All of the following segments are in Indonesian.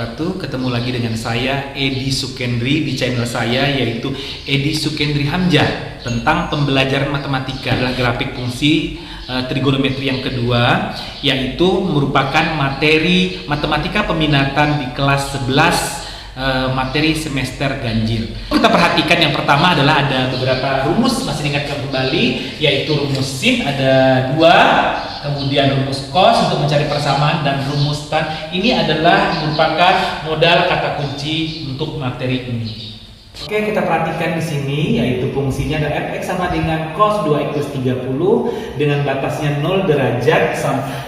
wabarakatuh. Ketemu lagi dengan saya Edi Sukendri di channel saya, yaitu Edi Sukendri Hamzah, tentang pembelajaran matematika adalah grafik fungsi trigonometri yang kedua, yaitu merupakan materi matematika peminatan di kelas 11 materi semester ganjil. Kita perhatikan yang pertama adalah ada beberapa rumus, masih diingatkan kembali, yaitu rumus sin ada 2, kemudian rumus cos untuk mencari persamaan, dan rumus tan. Ini adalah merupakan modal kata kunci untuk materi ini. Oke, kita perhatikan di sini, yaitu fungsinya ada fx sama dengan cos 2x plus 30 dengan batasnya 0 derajat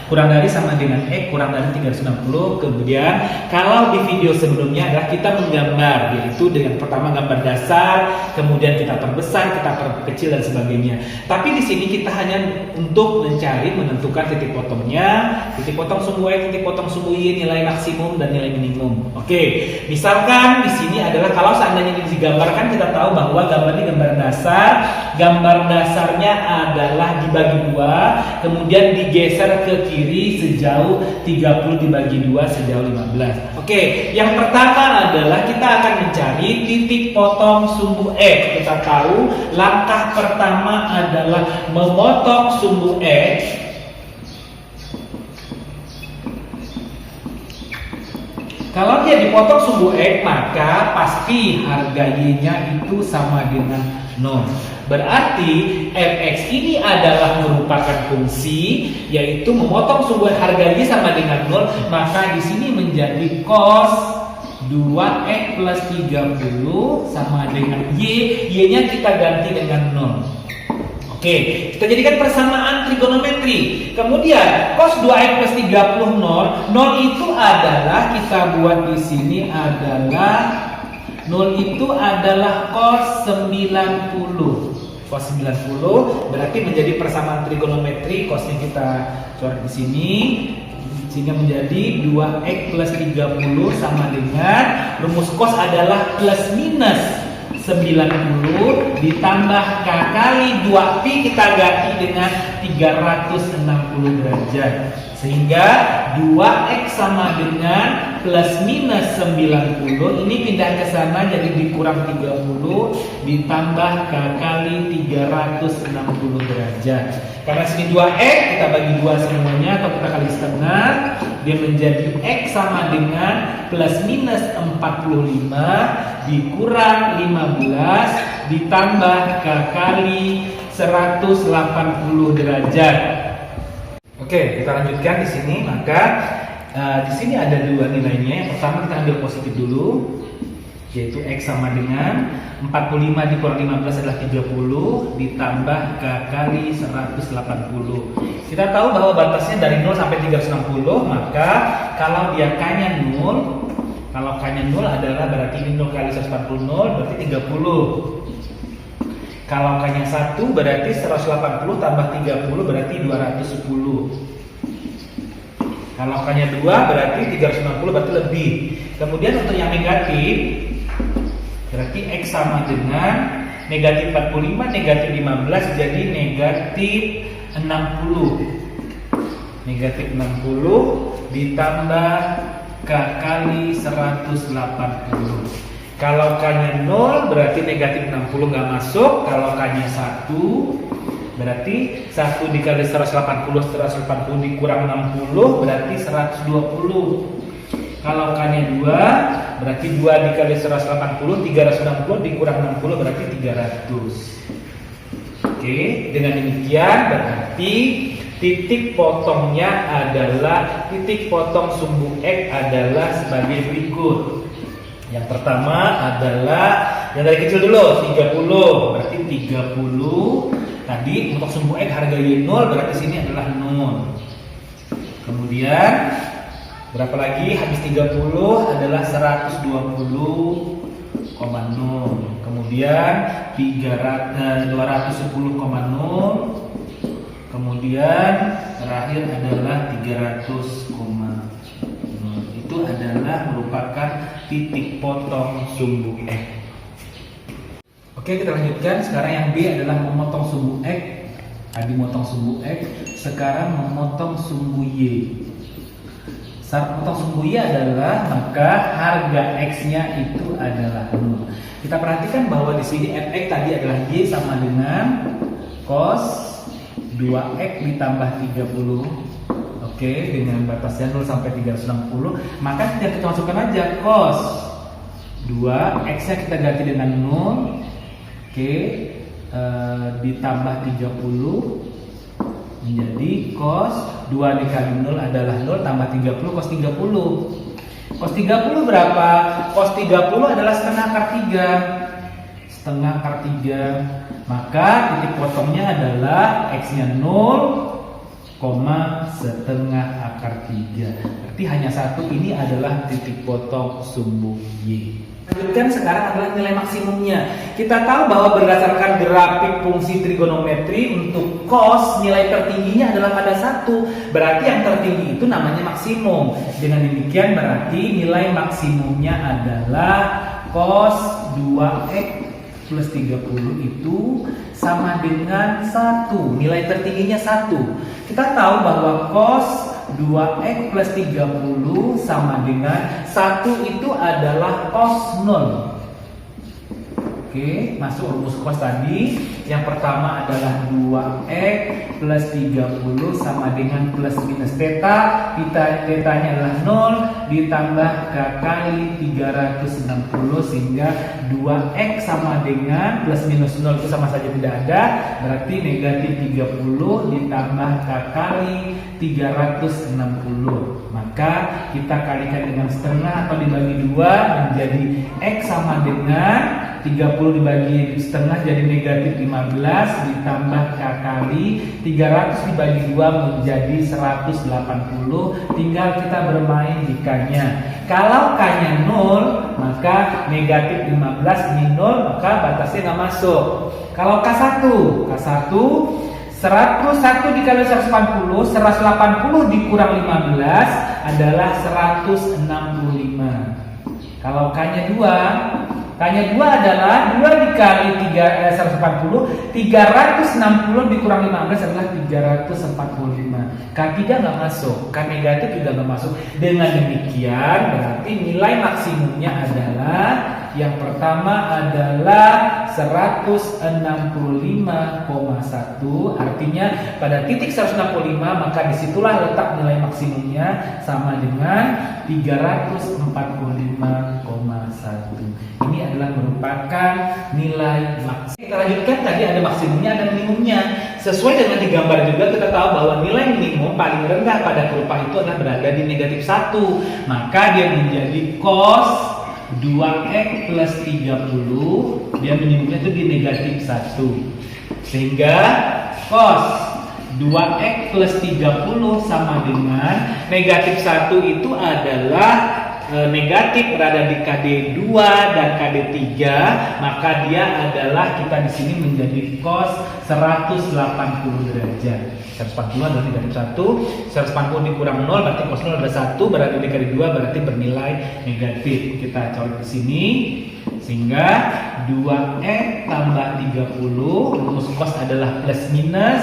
kurang dari sama dengan x kurang dari 360. Kemudian kalau di video sebelumnya adalah kita menggambar, yaitu dengan pertama gambar dasar, kemudian kita perbesar, kita perkecil dan sebagainya. Tapi di sini kita hanya untuk mencari menentukan titik potongnya, titik potong sumbu x, titik potong sumbu y, nilai maksimum dan nilai minimum. Oke, misalkan di sini adalah kalau seandainya ini digambarkan, kita tahu bahwa gambar ini gambar dasar. Gambar dasarnya adalah dibagi 2, kemudian digeser ke kiri sejauh 30 dibagi 2 sejauh 15. Oke, yang pertama adalah kita akan mencari titik potong sumbu X. Kita tahu langkah pertama adalah memotong sumbu X. Kalau dia dipotong sumbu X, maka pasti harga Y-nya itu sama dengan 0. Berarti fx ini adalah merupakan fungsi, yaitu memotong sumbu harga Y sama dengan 0, maka di sini menjadi cos 2x plus 30 sama dengan Y. Y-nya kita ganti dengan 0. Oke, kita jadikan persamaan trigonometri. Kemudian cos 2x plus 30 0 itu adalah, kita buat di sini adalah 0 itu adalah cos 90. Cos 90 berarti menjadi persamaan trigonometri. Cosnya kita coret di sini sehingga menjadi 2x plus 30 sama dengan rumus cos adalah plus minus 90 ditambah k kali 2pi, kita ganti dengan 360 derajat, sehingga 2x sama dengan plus minus 90. Ini pindah ke sana jadi dikurang 30 ditambah k kali 360 derajat. Karena sini 2x, kita bagi 2 semuanya atau kita kali setengah, dia menjadi x sama dengan plus minus 45 dikurang 15 ditambah k kali 180 derajat. Oke, kita lanjutkan di sini. Maka di sini ada 2 nilainya. Yang pertama kita ambil positif dulu, yaitu x sama dengan 45 dikurang 15 adalah 30 ditambah k kali 180. Kita tahu bahwa batasnya dari 0 sampai 360, maka kalau dia k-nya 0, kalau k-nya 0 adalah berarti ini 0 kali 180, 0 berarti 30. Kalau k-nya 1 berarti 180 tambah 30 berarti 210. Kalau k-nya 2 berarti 360 berarti lebih. Kemudian untuk yang negatif, berarti x sama dengan negatif 45 negatif 15 jadi negatif 60. Negatif 60 ditambah k kali 180. Kalau k-nya 0 berarti negatif 60 nggak masuk. Kalau k-nya 1 berarti 1 dikali 180 dikurang 60 berarti 120. Kalau k-nya 2 berarti 2 dikali 180 360 dikurang 60 berarti 300. Oke, dengan demikian berarti titik potongnya adalah, titik potong sumbu X adalah sebagai berikut. Yang pertama adalah yang dari kecil dulu, 30. Berarti 30 tadi untuk sumbu X harga Y 0, berarti sini adalah 0. Kemudian berapa lagi? Habis 30 adalah 120,0. Kemudian 210,0. Kemudian terakhir adalah 300,0. Itu adalah merupakan titik potong sumbu X. Oke, kita lanjutkan. Sekarang yang B adalah memotong sumbu X. Tadi memotong sumbu X, sekarang memotong sumbu Y. syarat potong sumbu Y adalah, maka harga X-nya itu adalah 0. Kita perhatikan bahwa di sini fx tadi adalah Y sama dengan cos 2x ditambah 30. Oke, dengan batasnya 0 sampai 360. Maka kita masukkan aja cos 2, X-nya kita ganti dengan 0. Oke, ditambah 30 menjadi cos 2 dikali 0 adalah 0 tambah 30 cos 30. Cos 30 berapa? Cos 30 adalah setengah akar 3. Setengah akar 3. Maka titik potongnya adalah X-nya 0, setengah akar 3. Berarti hanya satu, ini adalah titik potong sumbu Y. Lanjutkan sekarang adalah nilai maksimumnya. Kita tahu bahwa berdasarkan grafik fungsi trigonometri untuk cos nilai tertingginya adalah pada 1. Berarti yang tertinggi itu namanya maksimum. Dengan demikian berarti nilai maksimumnya adalah cos 2x plus 30 itu sama dengan 1. Nilai tertingginya 1. Kita tahu bahwa cos 2x plus 30 sama dengan 1 itu adalah cos 0. Oke, masuk rumus cos tadi. Yang pertama adalah 2x plus 30 sama dengan plus minus theta. Theta-nya adalah 0 ditambah k kali 360 sehingga 2x sama dengan plus minus 0 itu sama saja tidak ada. Berarti negatif 30 ditambah k kali 360. Maka kita kalikan dengan setengah atau dibagi 2 menjadi x sama dengan 30 dibagi setengah jadi negatif 15 ditambah k kali 300 dibagi 2 menjadi 180. Tinggal kita bermain di k-nya. Kalau k-nya 0 maka negatif 15 ini 0 maka batasnya nggak masuk. Kalau k1 101 dikali 180, 180 dikurang 15 adalah 165. Kalau k-nya 2 adalah 2 dikali 180, 360 dikurang 15 adalah 345. K3 nggak masuk, K negatif juga nggak masuk. Dengan demikian berarti nilai maksimumnya adalah yang pertama adalah 165,1. Artinya pada titik 165 maka disitulah letak nilai maksimumnya sama dengan 345,1. Ini adalah merupakan nilai maksimum. Kita lanjutkan, tadi ada maksimumnya, ada minimumnya. Sesuai dengan digambar juga kita tahu bahwa nilai minimum paling rendah pada kurva itu adalah berada di negatif 1. Maka dia menjadi cos 2x plus 30, dia minimumnya itu di negatif 1. Sehingga cos 2x plus 30 sama dengan negatif 1 itu adalah negatif berada di KD2 dan KD3, maka dia adalah kita di sini menjadi cos 180 derajat. 140 adalah negatif 1, 140 dikurang 0 berarti cos 0 adalah 1, berada di KD2 berarti bernilai negatif. Kita coret di sini sehingga 2x tambah 30, rumus cos adalah plus minus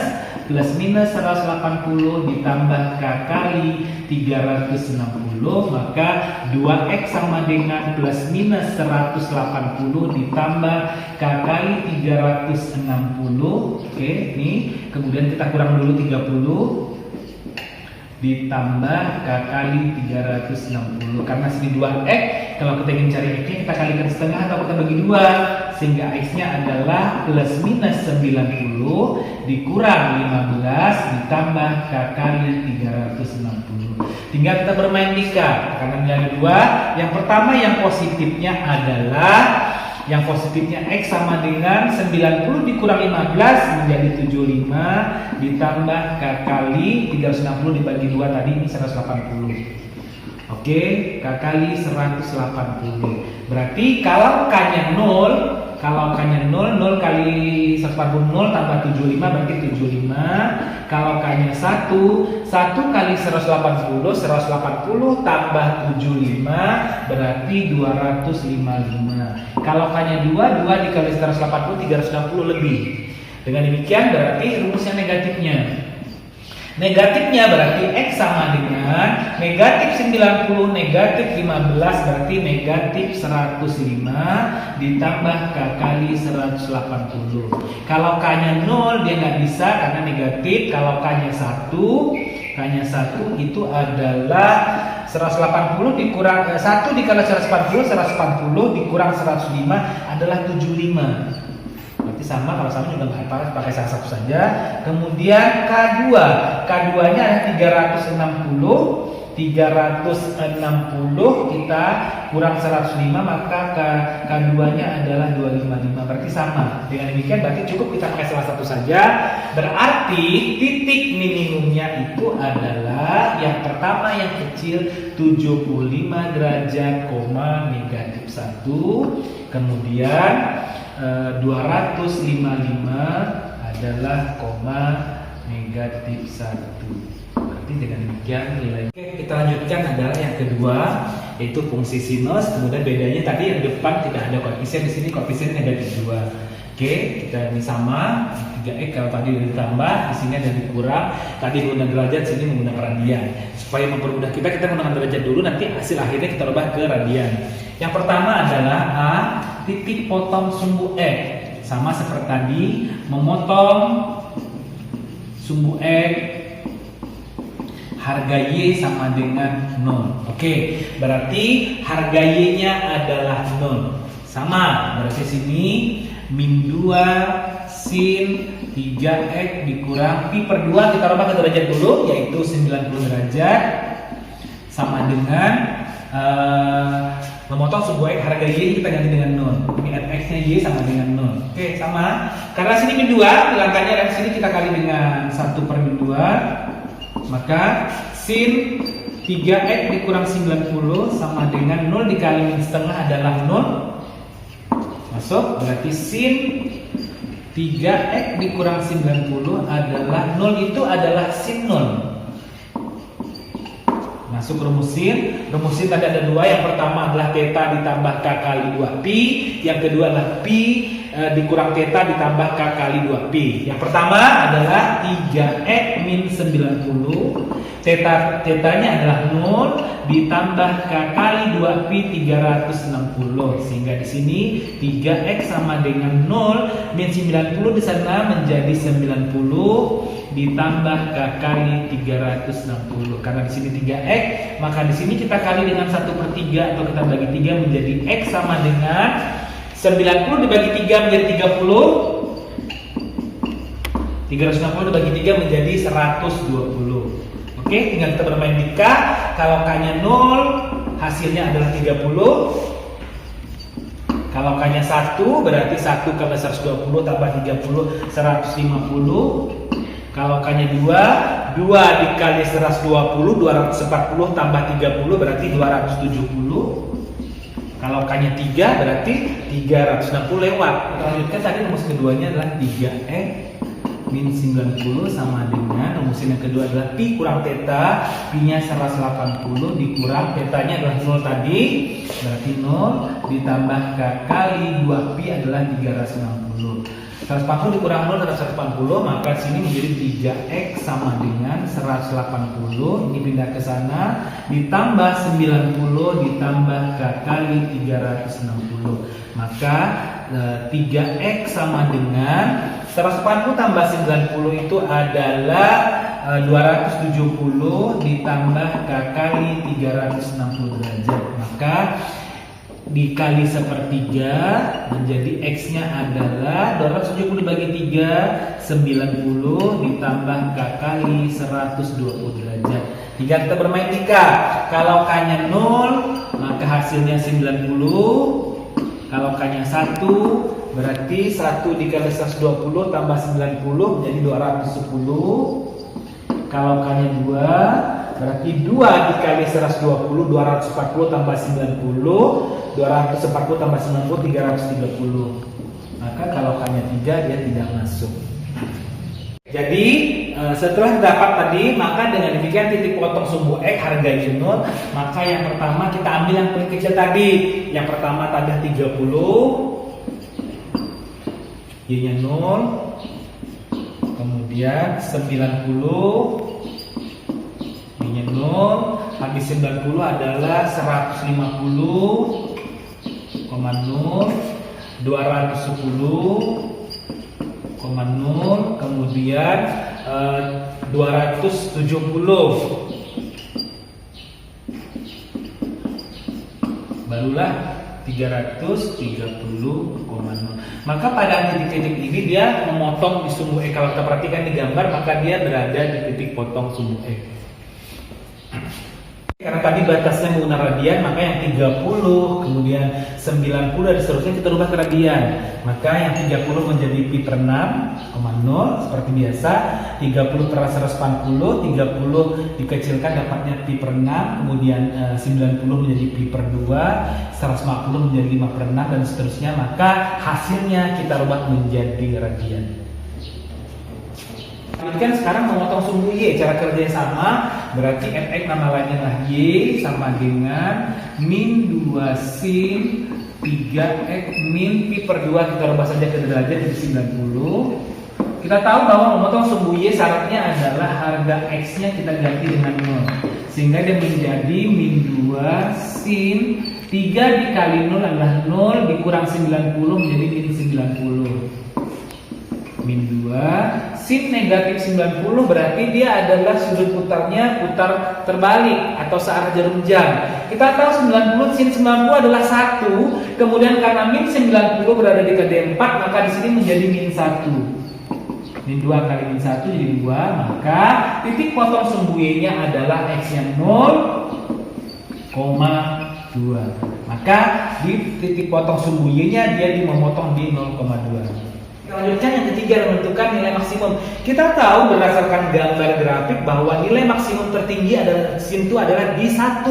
180 ditambah k kali 360, maka 2x sama dengan plus minus 180 ditambah k kali 360. Oke, ini kemudian kita kurang dulu 30 ditambah k kali 360. Karena sini 2x, kalau kita ingin cari x-nya kita kalikan setengah atau kita bagi 2, sehingga x-nya adalah plus minus 90 dikurang 15 ditambah k kali 360. Tinggal kita bermain di k, karena nilai 2. Yang pertama yang positifnya adalah x sama dengan 90 dikurang 15 menjadi 75 ditambah k kali 360 dibagi 2 tadi ini 180. Oke, k kali 180. Berarti kalau k-nya 0, 0 kali 140 0 tambah 75 berarti 75. Kalau k-nya 1 kali 180 tambah 75 berarti 255. Kalau k-nya 2 dikali 180 360 lebih. Dengan demikian berarti rumus yang negatifnya. Negatifnya berarti X sama dengan negatif 90 negatif 15 berarti negatif 105 ditambah K kali 180. Kalau K-nya 0 dia nggak bisa karena negatif. Kalau K-nya 1 itu adalah 180 dikurang 1 dikali 180 dikurang 105 adalah 75. Berarti sama, kalau sama juga nggak apa-apa, pakai salah satu saja. Kemudian K2 nya ada 360 kita kurang 105 maka K2 nya adalah 255. Berarti sama. Dengan demikian berarti cukup kita pakai salah satu saja. Berarti titik minimumnya itu adalah yang pertama yang kecil 75 derajat, negatif 1. Kemudian 255 adalah negatif 1. Berarti dengan demikian nilai. Oke, kita lanjutkan adalah yang kedua, yaitu fungsi sinus. Kemudian bedanya tadi yang depan tidak ada koefisien, di sini koefisien negatif 2. Oke, kita ini sama 3x kalau tadi ditambah, di sini ada dikurang. Tadi menggunakan derajat, sini menggunakan radian. Supaya mempermudah kita menggunakan derajat dulu, nanti hasil akhirnya kita ubah ke radian. Yang pertama adalah A titik potong sumbu X, sama seperti tadi, memotong sumbu X, harga Y sama dengan 0. Oke, berarti harga Y-nya adalah 0. Sama, berarti sini min 2 sin 3x dikurang pi per 2, kita rubah ke derajat dulu, yaitu 90 derajat, sama dengan memotong sumbu X, harga Y kita ganti dengan 0. Ini fx-nya Y sama dengan 0. Oke, sama. Karena sini min 2, hilangkannya dan sini kita kali dengan 1 per min 2. Maka sin 3x dikurang 90 sama dengan 0 dikali min setengah adalah 0. Masuk, berarti sin 3x dikurang 90 adalah 0, itu adalah sin 0. Masuk rumusin tadi ada dua. Yang pertama adalah theta ditambah K kali 2 pi. Yang kedua adalah pi dikurang theta ditambah K kali 2 pi. Yang pertama adalah 3x min 90. Tetanya adalah 0 ditambah K kali 2 pi 360. Sehingga di sini 3x sama dengan 0 min 90 di sana menjadi 90 ditambah K kali 360. Karena di sini 3x, maka di sini kita kali dengan 1/3 atau kita bagi 3 menjadi x sama dengan 90 dibagi 3 menjadi 30. 360 dibagi 3 menjadi 120. Oke, tinggal kita bermain di K. Kalau K-nya 0, hasilnya adalah 30. Kalau K-nya 1, berarti 1 kali 120 tambah 30, 150. Kalau K-nya 2 dikali 120, 240 tambah 30 berarti 270. Kalau K-nya 3 berarti 360 lewat. Kita lanjutkan, tadi rumus keduanya adalah 3x min 90 sama dengan rumus yang kedua adalah pi kurang theta. Pi-nya 180 dikurang theta-nya adalah 0 tadi. Berarti 0 ditambah K kali 2 pi adalah 360. 140 dikurang 0 adalah 140, maka sini menjadi 3x sama dengan 180. Ini pindah ke sana, ditambah 90 ditambah K kali 360. Maka 3x sama dengan 140 tambah 90 itu adalah 270 ditambah K kali 360 derajat. Maka dikali 1/3 menjadi x-nya adalah 270 dibagi 3, 90 ditambah K kali 120 derajat. Tinggal kita bermain di K. Kalau K-nya 0, maka hasilnya 90. Kalau K-nya 1, berarti 1 dikali 120 tambah 90 menjadi 210. Kalau K-nya 2, berarti 2 dikali 120, 240 tambah 90, 240 tambah 90, 330. Maka kalau K-nya 3, dia tidak masuk. Jadi setelah dapat tadi, maka dengan demikian titik potong sumbu X harganya 0. Maka yang pertama kita ambil yang paling kecil tadi. Yang pertama tadi 30, Y-nya 0, kemudian 90 Ininya 0, habis 90 adalah 150,0, 210,0, kemudian 270, barulah 330,0. Maka pada titik-titik ini dia memotong di sumbu E. Kalau kita perhatikan di gambar, maka dia berada di titik potong sumbu E. Karena tadi batasnya menggunakan radian, maka yang 30, kemudian 90 dan seterusnya kita rubah ke radian. Maka yang 30 menjadi pi per 6,0 seperti biasa. 30 per 180, 30 dikecilkan dapatnya pi per 6, kemudian 90 menjadi pi per 2, 150 menjadi 5 per 6 dan seterusnya. Maka hasilnya kita rubah menjadi radian. Kan sekarang memotong sumbu Y, cara kerjanya sama, berarti fx nama lainnya adalah Y sama dengan min 2 sin 3x min pi per 2, kita rubah saja ke derajat jadi 90. Kita tahu bahwa memotong sumbu Y syaratnya adalah harga X nya kita ganti dengan 0, sehingga dia menjadi min 2 sin 3 dikali 0 adalah 0 dikurang 90 menjadi min 90. Min 2 sin negatif 90 berarti dia adalah sudut putarnya putar terbalik atau searah jarum jam. Kita tahu 90 sin 90 adalah 1, kemudian karena min 90 berada di KD 4, maka di sini menjadi min 1. Min 2 kali min 1 jadi 2, maka titik potong sumbu Y-nya adalah X yang 0,2. Maka di titik potong sumbu Y-nya dia memotong di 0,2. Selanjutnya yang ketiga, menentukan nilai maksimum. Kita tahu berdasarkan gambar grafik bahwa nilai maksimum tertinggi adalah sin itu adalah di 1,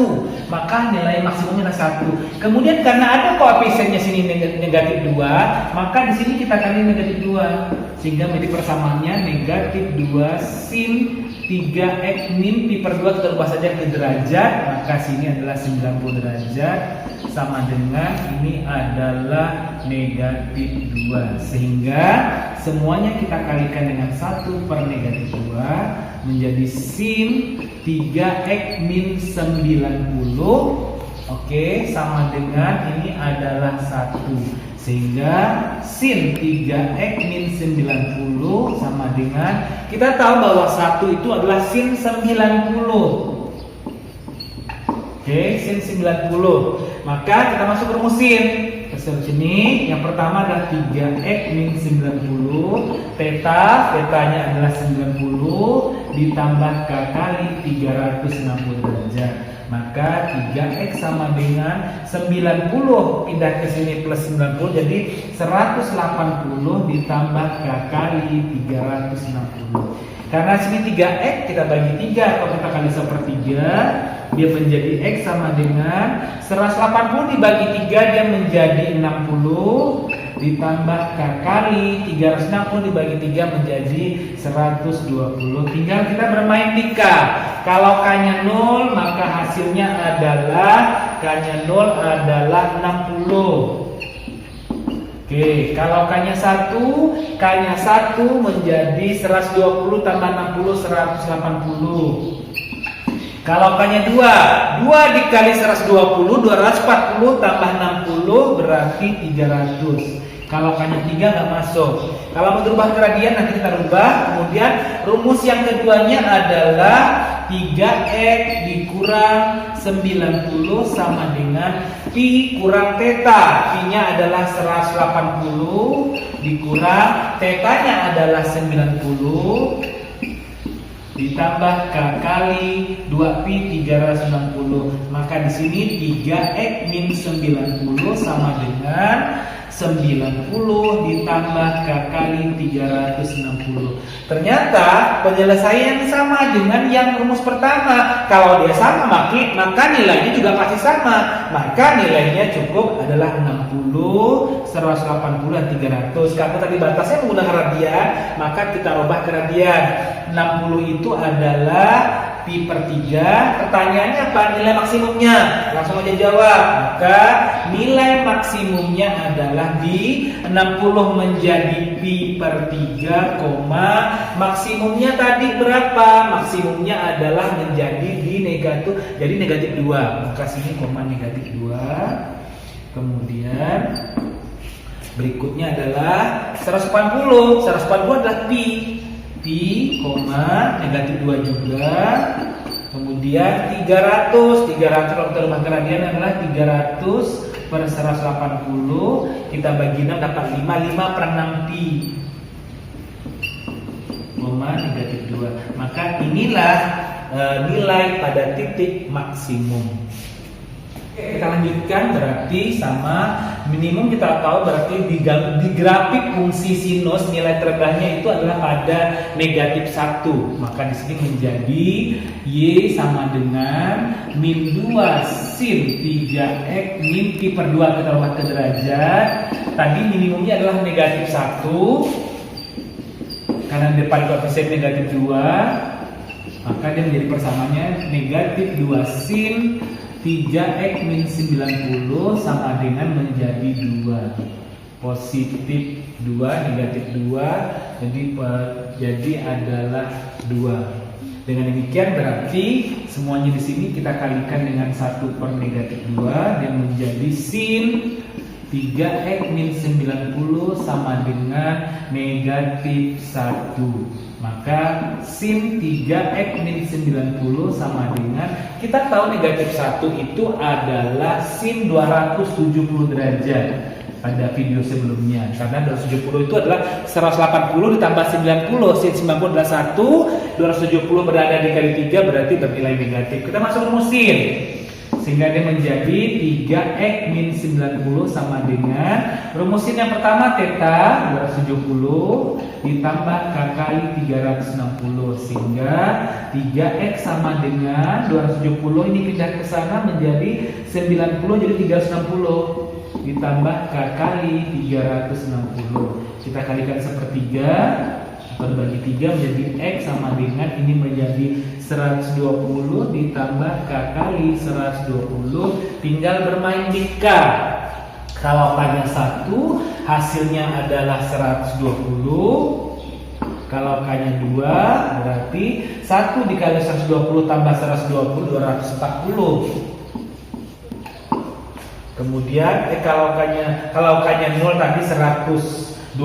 maka nilai maksimumnya adalah 1. Kemudian karena ada koefisiennya sini negatif 2, maka di sini kita kali negatif 2, sehingga menjadi persamaannya negatif 2 sin 3x min pi per 2, kita ubah saja ke derajat, maka sini adalah 90 derajat sama dengan ini adalah negatif 2, sehingga semuanya kita kalikan dengan 1 per negatif 2 menjadi sin 3x min 90. Oke, sama dengan ini adalah 1, sehingga sin 3x min 90 sama dengan, kita tahu bahwa 1 itu adalah sin 90. Oke, sin 90. Maka kita masuk ke rumus sin. Hasil sini yang pertama adalah 3x min 90, tetanya adalah 90 ditambah k kali 360 derajat. Maka 3x sama dengan 90 pindah ke sini plus 90 jadi 180 ditambah k kali 360. Karena sini 3x kita bagi 3, kalau kita kali sepertiga dia menjadi x sama dengan 180 dibagi 3 dia menjadi 60 ditambah k kali 360 dibagi 3 menjadi 120. Tinggal kita bermain di k. Kalau k-nya 0 maka hasilnya adalah k-nya 0 adalah 60. Oke, kalau k-nya 1, k-nya 1 menjadi 120 tambah 60 180. Kalau k-nya 2 dikali 120 240 tambah 60 berarti 300. Kalau k-nya 3 nggak masuk. Kalau mau berubah ke radian nanti kita rubah. Kemudian rumus yang keduanya adalah 3x dikurang 90 sama dengan pi kurang theta. Pi-nya adalah 180 dikurang tetanya adalah 90 ditambah k kali 2pi 360. Maka di sini 3x min 90 sama dengan 90 ditambah k kali 360. Ternyata penyelesaian sama dengan yang rumus pertama. Kalau dia sama maka nilainya juga pasti sama. Maka nilainya cukup adalah 60, 180 dan 300. Karena tadi batasnya menggunakan radian, maka kita rubah ke radian. 60 itu adalah pi per 3. Pertanyaannya apa? Nilai maksimumnya. Langsung aja jawab. Maka nilai maksimumnya adalah di 60 menjadi pi per 3, maksimumnya tadi berapa? Maksimumnya adalah menjadi di negatif, jadi negatif 2. Maka sini koma negatif 2. Kemudian berikutnya adalah 180. 180 adalah pi, negatif 2 juga. Kemudian 300 kalau kita rubah ke radian adalah 300 per 180. Kita bagi 6 dapat 5 per 6 pi, negatif 2. Maka inilah nilai pada titik maksimum. Kita lanjutkan, berarti sama minimum kita tahu berarti di grafik fungsi sinus nilai terendahnya itu adalah pada negatif 1. Maka di sini menjadi Y sama dengan min 2 sin 3x min pi per 2 kita ubah ke derajat. Tadi minimumnya adalah negatif 1 karena depan koefisien negatif 2, maka dia menjadi persamaannya negatif 2 sin 3x min 90 sama dengan menjadi 2. Positif 2, negatif 2, jadi adalah 2. Dengan demikian berarti semuanya di sini kita kalikan dengan 1 per negatif 2 dan menjadi sin 3x min 90 sama dengan negatif 1. Maka sin 3x min 90 sama dengan, kita tahu negatif 1 itu adalah sin 270 derajat pada video sebelumnya. Karena 270 itu adalah 180 ditambah 90. Sin 90 adalah 1, 270 berada dikali 3 berarti bernilai negatif. Kita masuk rumusin. Sehingga dia menjadi 3x min 90 sama dengan rumusin yang pertama theta 270 ditambah k kali 360, sehingga 3x sama dengan 270 ini pindah ke sana menjadi 90, jadi 360 ditambah k kali 360. Kita kalikan sepertiga atau bagi 3 menjadi x sama dengan ini menjadi 120 ditambah k kali 120, tinggal bermain di k. Kalau k-nya 1 hasilnya adalah 120. Kalau k-nya 2 berarti 1 dikali 120 tambah 120 240. Kemudian kalau k-nya 0 tadi 120,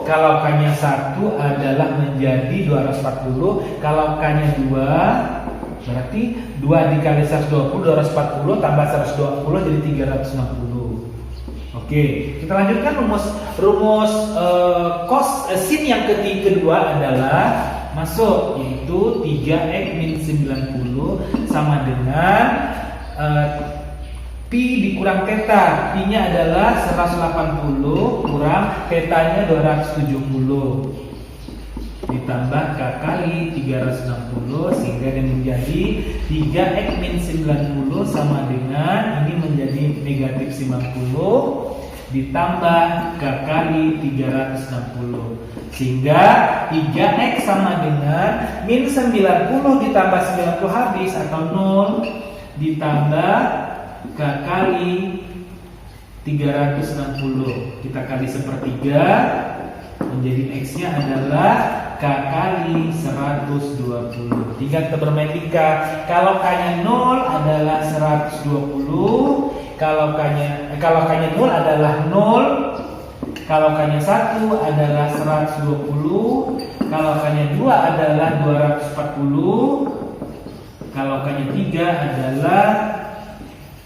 kalau k-nya 1 adalah menjadi 240. Kalau k-nya 2 berarti 2 dikali 120 240 tambah 120 jadi 360. Oke, kita lanjutkan rumus sin yang kedua adalah masuk, yaitu 3x min 90 sama dengan pi dikurang theta. Pi-nya adalah 180 kurang theta-nya 270 ditambah k kali 360, sehingga dia menjadi 3x min 90 sama dengan ini menjadi negatif 50 ditambah k kali 360, sehingga 3x sama dengan min 90 ditambah 90 habis atau 0 ditambah k kali 360. Kita kali sepertiga menjadi x-nya adalah k kali 120. Tinggal kita bermain di k. Kalau k-nya 0 adalah 120. Kalau k-nya 0 adalah 0. Kalau k-nya 1 adalah 120. Kalau k-nya 2 adalah 240. Kalau k-nya 3 adalah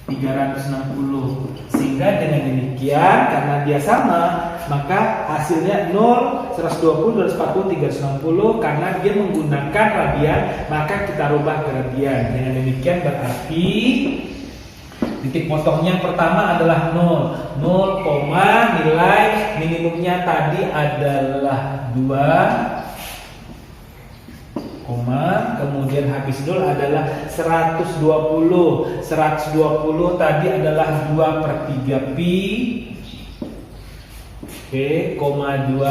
360. Sehingga dengan demikian, karena dia sama, maka hasilnya 0, 120, 240, 360. Karena dia menggunakan radian, maka kita rubah ke radian. Dengan demikian berarti titik potongnya yang pertama adalah 0, nilai minimumnya tadi adalah 2, kemudian habis 0 adalah 120. 120 tadi adalah 2 per 3 pi. Oke, 2.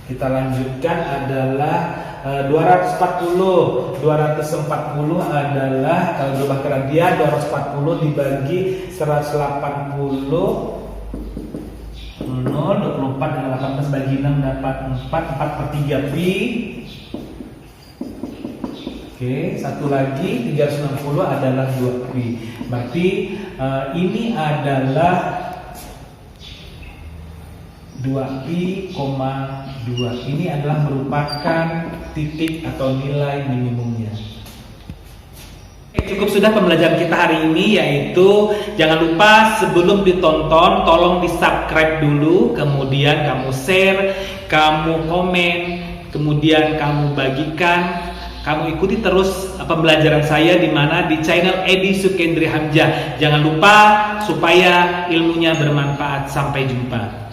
Kita lanjutkan adalah 240 adalah kalau berubah ke radian, 240 dibagi 180 0, 24 dengan 18 bagi 6 dapat 4 per 3 pi. Oke, satu lagi 360 adalah 2 pi. Berarti ini adalah 2 pi, 2. Ini adalah merupakan titik atau nilai minimumnya. Cukup sudah pembelajaran kita hari ini, yaitu jangan lupa sebelum ditonton tolong di subscribe dulu, kemudian kamu share, kamu komen, kemudian kamu bagikan, kamu ikuti terus pembelajaran saya di mana di channel Edi Sukendri Hamzah. Jangan lupa supaya ilmunya bermanfaat. Sampai jumpa.